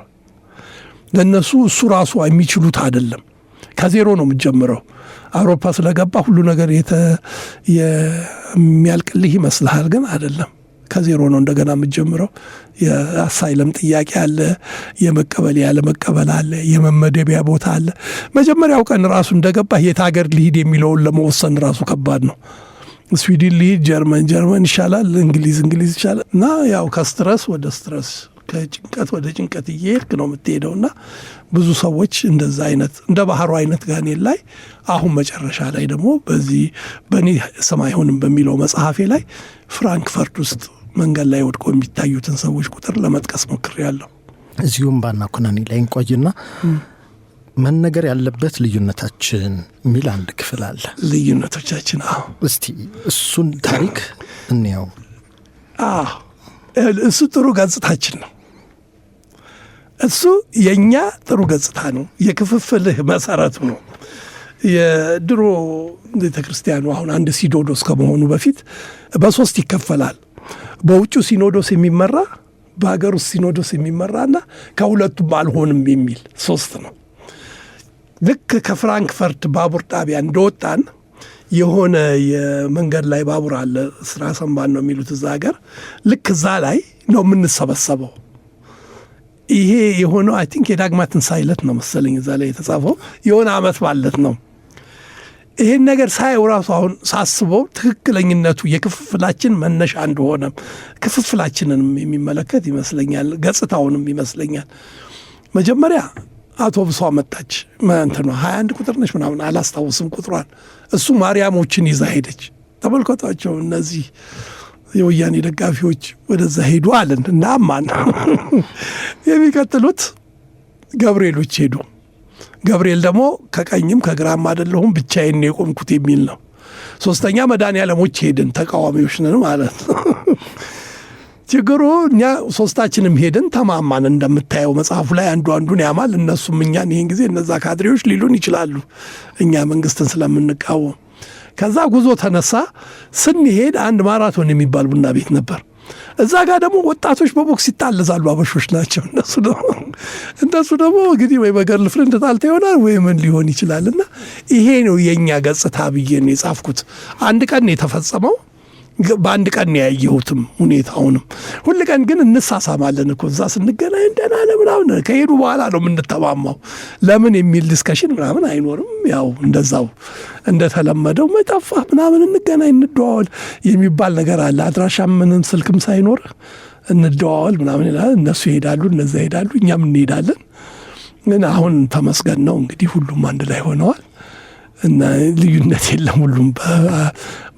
ለነሱ። እሱ ራሱ የሚችሉት አይደለም። ከዜሮ ነው የምትጀምረው። አውሮፓ ስለገባ ሁሉ ነገር የሚያልቅልህ ይመስልሃል፣ ግን አይደለም። ከዜሮ ነው እንደገና የምትጀምረው። የአሳይለም ጥያቄ አለ፣ የመቀበል ያለ መቀበል አለ፣ የመመደቢያ ቦታ አለ። መጀመሪያው ቀን ራሱ እንደገባህ የት ሀገር ልሂድ የሚለውን ለመወሰን ራሱ ከባድ ነው። ስዊድን ልሂድ፣ ጀርመን ይሻላል፣ እንግሊዝ ይሻላል። እና ያው ከስትረስ ወደ ስትረስ ከጭንቀት ወደ ጭንቀት እየሄድክ ነው የምትሄደውና ብዙ ሰዎች እንደዛ አይነት እንደ ባህሩ አይነት ጋኔል ላይ አሁን መጨረሻ ላይ ደግሞ በዚህ በእኔ ስም አይሆንም በሚለው መጽሐፌ ላይ ፍራንክፈርት ውስጥ መንገድ ላይ ወድቆ የሚታዩትን ሰዎች ቁጥር ለመጥቀስ ሞክሬያለሁ። እዚሁም ባና ኩናኒ ላይ እንቆይና መነገር ያለበት ልዩነታችን የሚል አንድ ክፍል አለ። ልዩነቶቻችን እስቲ እሱን ታሪክ እንየው። እሱ ጥሩ ገጽታችን ነው። እሱ የኛ ጥሩ ገጽታ ነው። የክፍፍልህ መሰረቱ ነው። የድሮ ቤተ ክርስቲያኑ አሁን አንድ ሲኖዶስ ከመሆኑ በፊት በሶስት ይከፈላል። በውጭ ሲኖዶስ የሚመራ፣ በሀገር ውስጥ ሲኖዶስ የሚመራና ከሁለቱም አልሆንም የሚል ሶስት ነው። ልክ ከፍራንክፈርት ባቡር ጣቢያ እንደወጣን የሆነ የመንገድ ላይ ባቡር አለ፣ ስራ ሰንባን ነው የሚሉት እዛ ሀገር። ልክ እዛ ላይ ነው የምንሰበሰበው። ይሄ የሆነው አይ ቲንክ የዳግማ ትንሣኤ ዕለት ነው መሰለኝ እዛ ላይ የተጻፈው፣ የሆነ ዓመት ማለት ነው። ይሄን ነገር ሳየው ራሱ አሁን ሳስበው ትክክለኝነቱ የክፍፍላችን መነሻ እንደሆነ ክፍፍላችንንም የሚመለከት ይመስለኛል፣ ገጽታውንም ይመስለኛል። መጀመሪያ አውቶቡሷ መጣች። ማንተና 21 ቁጥር ነች ምናምን አላስታውስም ቁጥሯን። እሱ ማርያሞችን ይዛ ሄደች። ተመልከቷቸው፣ እነዚህ የወያኔ ደጋፊዎች ወደዛ ሄዱ አለን እና አማን የሚቀጥሉት ገብርኤሎች ሄዱ። ገብርኤል ደግሞ ከቀኝም ከግራም አይደለሁም ብቻዬን ነው የቆምኩት የሚል ነው። ሶስተኛ መድኃኔዓለሞች ሄድን፣ ተቃዋሚዎች ነን ማለት ነው። ችግሩ እኛ ሶስታችንም ሄድን፣ ተማማን። እንደምታየው መጽሐፉ ላይ አንዱ አንዱን ያማል። እነሱም እኛን ይህን ጊዜ እነዛ ካድሬዎች ሊሉን ይችላሉ እኛ መንግስትን ስለምንቃወም። ከዛ ጉዞ ተነሳ። ስንሄድ አንድ ማራቶን የሚባል ቡና ቤት ነበር። እዛ ጋር ደግሞ ወጣቶች በቦክስ ይጣለዛሉ። አበሾች ናቸው እነሱ ደግሞ እንግዲህ ወይ በገርል ፍሬንድ ተጣልተው ይሆናል ወይ ምን ሊሆን ይችላልና ይሄ ነው የኛ ገጽታ ብዬ ነው የጻፍኩት። አንድ ቀን የተፈጸመው በአንድ ቀን ያየሁትም ሁኔታውንም። ሁል ቀን ግን እንሳሳማለን እኮ እዛ ስንገናኝ ደህና ነህ ምናምን። ከሄዱ በኋላ ነው የምንተማማው። ለምን የሚል ዲስከሽን ምናምን አይኖርም። ያው እንደዛው እንደተለመደው መጠፋህ ምናምን እንገናኝ እንደዋወል የሚባል ነገር አለ። አድራሻ ምንም ስልክም ሳይኖር እንደዋወል ምናምን ይላል። እነሱ ይሄዳሉ፣ እነዛ ይሄዳሉ፣ እኛም እንሄዳለን። ግን አሁን ተመስገን ነው እንግዲህ ሁሉም አንድ ላይ ሆነዋል እና ልዩነት የለም። ሁሉም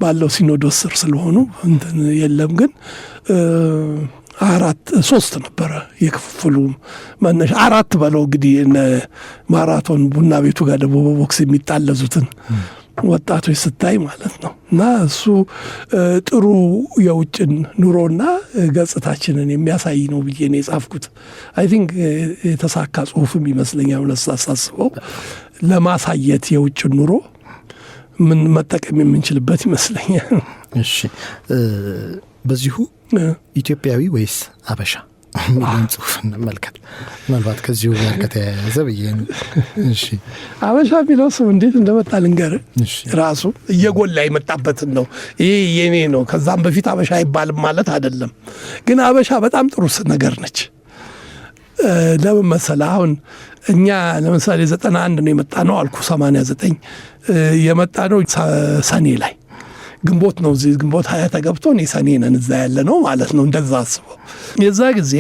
ባለው ሲኖዶስ ስር ስለሆኑ እንትን የለም። ግን 3 ነበረ የክፍፍሉ መነሻ። 4 በለው እንግዲህ ማራቶን ቡና ቤቱ ጋር ደግሞ በቦክስ የሚጣለዙትን ወጣቶች ስታይ ማለት ነው። እና እሱ ጥሩ የውጭን ኑሮና ገጽታችንን የሚያሳይ ነው ብዬ ነው የጻፍኩት። አይ ቲንክ የተሳካ ጽሁፍም ይመስለኛል። ለሳሳስበው ለማሳየት የውጭን ኑሮ ምን መጠቀም የምንችልበት ይመስለኛል። እሺ፣ በዚሁ ኢትዮጵያዊ ወይስ አበሻ የሚለውን ጽሁፍ እንመልከት። ምናልባት ከዚሁ ጋር ከተያያዘ ብዬ ነው። እሺ፣ አበሻ የሚለው ስም እንዴት እንደመጣ ልንገርህ። ራሱ እየጎላ የመጣበትን ነው። ይሄ የኔ ነው። ከዛም በፊት አበሻ አይባልም ማለት አይደለም። ግን አበሻ በጣም ጥሩ ነገር ነች። ለምን መሰለህ? አሁን እኛ ለምሳሌ 91 ነው የመጣ ነው አልኩ። 89 የመጣ ነው ሰኔ ላይ ግንቦት ነው። እዚህ ግንቦት 20 ተገብቶ እኔ ሰኔ ነን እዛ ያለ ነው ማለት ነው። እንደዛ አስበው። የዛ ጊዜ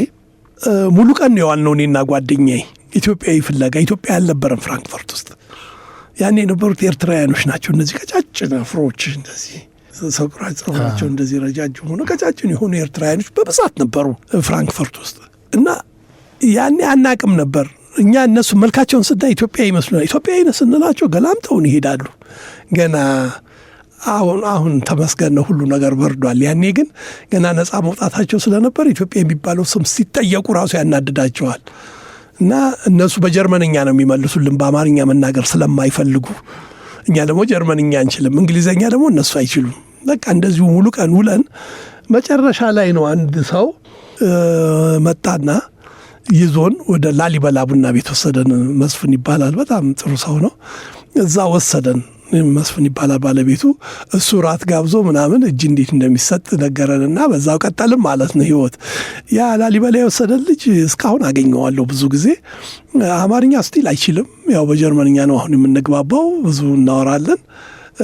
ሙሉ ቀን ነው የዋልነው እኔና ጓደኛዬ ኢትዮጵያዊ ፍለጋ። ኢትዮጵያ አልነበረም ፍራንክፈርት ውስጥ። ያኔ የነበሩት ኤርትራውያኖች ናቸው። እነዚህ ቀጫጭን አፍሮች እንደዚህ ፀጉራቸው እንደዚህ ረጃጅም ሆነ ቀጫጭን የሆኑ ኤርትራውያኖች በብዛት ነበሩ ፍራንክፈርት ውስጥ። እና ያኔ አናቅም ነበር እኛ እነሱ መልካቸውን ስናይ ኢትዮጵያዊ ይመስሉናል። ኢትዮጵያዊ ስንላቸው ገላምጠውን ይሄዳሉ። ገና አሁን ተመስገን ነው ሁሉ ነገር በርዷል። ያኔ ግን ገና ነፃ መውጣታቸው ስለነበር ኢትዮጵያ የሚባለው ስም ሲጠየቁ ራሱ ያናድዳቸዋል እና እነሱ በጀርመንኛ ነው የሚመልሱልን በአማርኛ መናገር ስለማይፈልጉ። እኛ ደግሞ ጀርመንኛ አንችልም፣ እንግሊዘኛ ደግሞ እነሱ አይችሉም። በቃ እንደዚሁ ሙሉ ቀን ውለን መጨረሻ ላይ ነው አንድ ሰው መጣና ይዞን ወደ ላሊበላ ቡና ቤት ወሰደን። መስፍን ይባላል፣ በጣም ጥሩ ሰው ነው። እዛ ወሰደን። መስፍን ይባላል ባለቤቱ። እሱ ራት ጋብዞ ምናምን እጅ እንዴት እንደሚሰጥ ነገረንና በዛው ቀጠልም ማለት ነው ህይወት። ያ ላሊበላ የወሰደን ልጅ እስካሁን አገኘዋለሁ ብዙ ጊዜ። አማርኛ ስቲል አይችልም፣ ያው በጀርመንኛ ነው አሁን የምንግባባው፣ ብዙ እናወራለን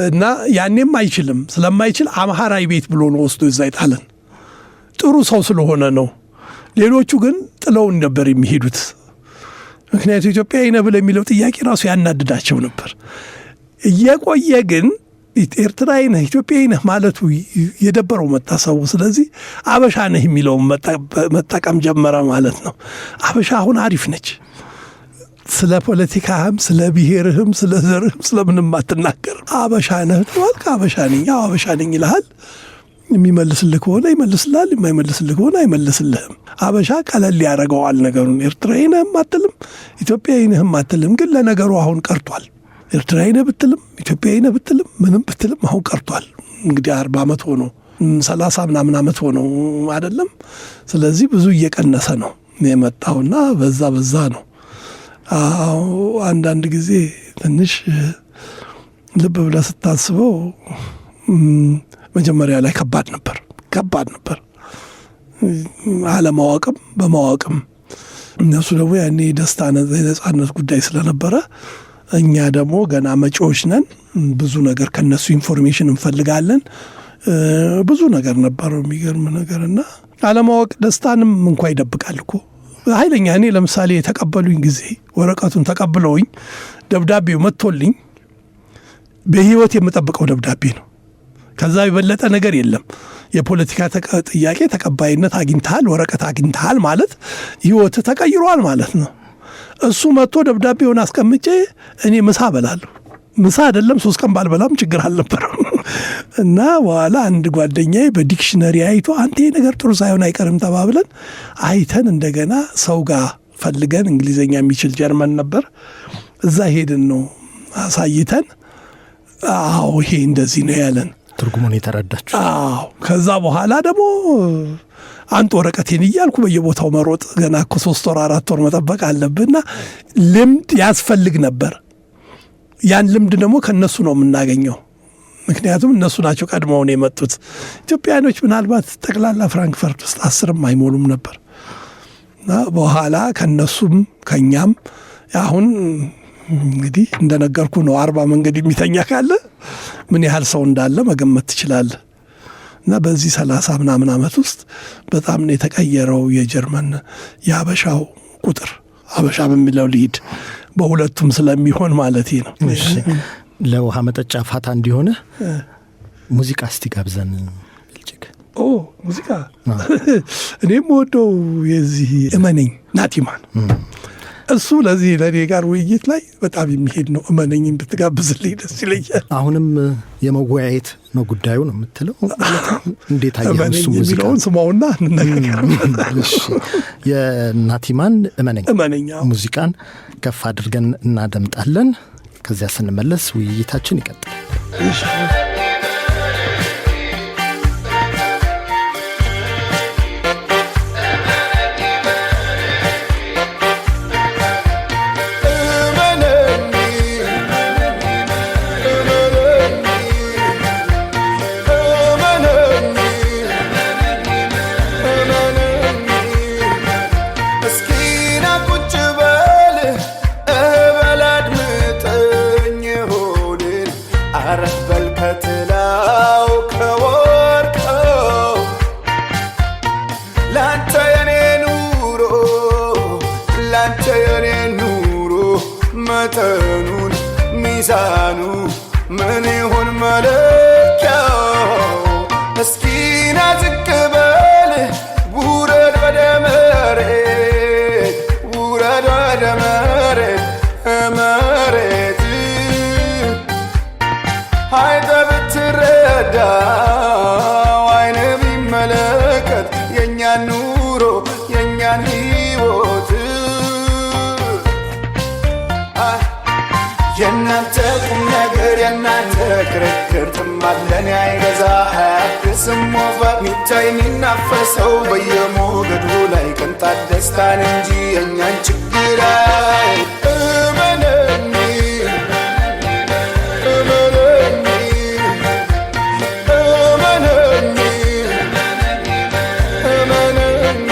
እና ያኔም አይችልም። ስለማይችል አምሃራዊ ቤት ብሎ ነው ወስዶ እዛ ይጣለን። ጥሩ ሰው ስለሆነ ነው። ሌሎቹ ግን ጥለውን ነበር የሚሄዱት። ምክንያቱ ኢትዮጵያዊ ነህ ብለህ የሚለው ጥያቄ ራሱ ያናድዳቸው ነበር። እየቆየ ግን ኤርትራዊ ነህ ኢትዮጵያዊ ነህ ማለቱ የደበረው መጣ ሰው። ስለዚህ አበሻ ነህ የሚለውን መጠቀም ጀመረ ማለት ነው። አበሻ አሁን አሪፍ ነች። ስለ ፖለቲካህም ስለ ብሔርህም ስለ ዘርህም ስለምንም አትናገርም። አበሻ ነህ ተባልክ፣ አበሻ ነኝ፣ ያው አበሻ ነኝ ይልሃል። የሚመልስልህ ከሆነ ይመልስልሃል፣ የማይመልስልህ ከሆነ አይመልስልህም። አበሻ ቀለል ያደርገዋል ነገሩን። ኤርትራዊ ነህም አትልም፣ ኢትዮጵያዊ ነህም አትልም። ግን ለነገሩ አሁን ቀርቷል። ኤርትራዊ ነህ ብትልም ኢትዮጵያዊ ነህ ብትልም ምንም ብትልም አሁን ቀርቷል። እንግዲህ 40 ዓመት ሆኖ 30 ምናምን ዓመት ሆኖ አይደለም። ስለዚህ ብዙ እየቀነሰ ነው የመጣውና በዛ ነው። አንዳንድ ጊዜ ትንሽ ልብ ብለህ ስታስበው መጀመሪያ ላይ ከባድ ነበር አለማወቅም በማወቅም። እነሱ ደግሞ ያኔ ደስታ ነጻነት ጉዳይ ስለነበረ እኛ ደግሞ ገና መጪዎች ነን። ብዙ ነገር ከነሱ ኢንፎርሜሽን እንፈልጋለን። ብዙ ነገር ነበረው የሚገርም ነገርና አለማወቅ ደስታንም እንኳን ይደብቃል እኮ ኃይለኛ። እኔ ለምሳሌ የተቀበሉኝ ጊዜ ወረቀቱን ተቀብለውኝ ደብዳቤው መጥቶልኝ በህይወት የምጠብቀው ደብዳቤ ነው። ከዛ የበለጠ ነገር የለም። የፖለቲካ ጥያቄ ተቀባይነት አግኝተሃል፣ ወረቀት አግኝተሃል ማለት ህይወት ተቀይሯል ማለት ነው። እሱ መጥቶ ደብዳቤውን አስቀምጬ እኔ ምሳ በላለሁ። ምሳ አይደለም 3 ቀን ባልበላም ችግር አልነበረም። እና በኋላ አንድ ጓደኛዬ በዲክሽነሪ አይቶ አንተ ይሄ ነገር ጥሩ ሳይሆን አይቀርም ተባብለን አይተን እንደገና ሰው ጋር ፈልገን እንግሊዘኛ የሚችል ጀርመን ነበር፣ እዛ ሄድን ነው አሳይተን፣ አዎ ይሄ እንደዚህ ነው ያለን። ትርጉሙን የተረዳችሁ? አዎ። ከዛ በኋላ ደግሞ አንተ ወረቀቴን እያልኩ በየቦታው መሮጥ፣ ገና እኮ 3 ወር 4 ወር መጠበቅ አለብንና ልምድ ያስፈልግ ነበር። ያን ልምድ ደግሞ ከነሱ ነው የምናገኘው። ምክንያቱም እነሱ ናቸው ቀድመውን የመጡት። ኢትዮጵያኖች ምናልባት ጠቅላላ ፍራንክፈርት ውስጥ 10 አይሞሉም ነበር እና በኋላ ከነሱም ከኛም አሁን እንግዲህ እንደነገርኩ ነው 40 መንገድ የሚተኛ ካለ ምን ያህል ሰው እንዳለ መገመት ትችላለህ። እና በዚህ 30 ምናምን ዓመት ውስጥ በጣም ነው የተቀየረው የጀርመን የአበሻው ቁጥር። አበሻ በሚለው ሊድ በሁለቱም ስለሚሆን ማለት ነው። ለውሃ መጠጫ ፋታ እንዲሆነ ሙዚቃ እስቲ ጋብዘን። ልጅክ ሙዚቃ እኔም ወደው የዚህ እመነኝ ናቲማን እሱ ለዚህ ለኔ ጋር ውይይት ላይ በጣም የሚሄድ ነው። እመነኝ ብትጋብዝልኝ ደስ ይለኛል። አሁንም የመወያየት ነው ጉዳዩ ነው የምትለው? እንዴት አየህ? እሱ ሙዚቃ የሚለውን ስማውና እንነጋገር። የናቲማን እመነኝ ሙዚቃን ከፍ አድርገን እናደምጣለን። ከዚያ ስንመለስ ውይይታችን ይቀጥላል። መጠኑን ሚዛኑ ምን ይሁን መለኪያው? እስኪና ዝቅ በል ውረድ ወደ መሬት፣ ውረድ ወደ መሬት መሬት አይተ ብትረ ጥማለን አይገዛ አያድስም ወፈር ሚታይ የሚናፈሰው በየሞገዱ ላይ ቅንጣት ደስታን እንጂ የእኛን ችግር እመነኝ እመነኝ እመነኝ እመነኝ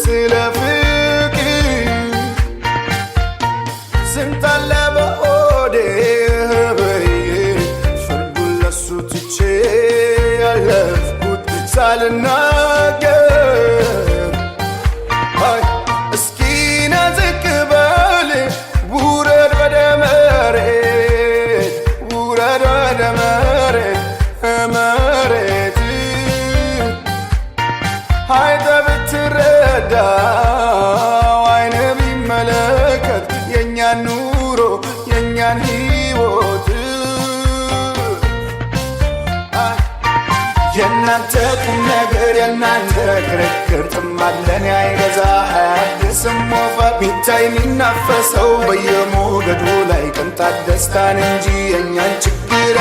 ስለ ፍቅር ስንታለ በሆዴ በዬ ፍርዱን ለሱ ትቼ ያለፍኩት ሳልናገር እስኪና ዝቅ በል ውረድ ወደ መሬት ውረድ ወደ መሬት መሬት አይተ ብትረዳው አይነ ቢመለከት የእኛን ኑሮ የእኛን ሕይወት የእናንተ ቁም ነገር የእናንተ ክርክር ጥማለን አይገዛ አያድስም ወፈር ሚታይ የሚናፈሰው በየሞገዱ ላይ ቅንጣት ደስታን እንጂ የእኛን ችግር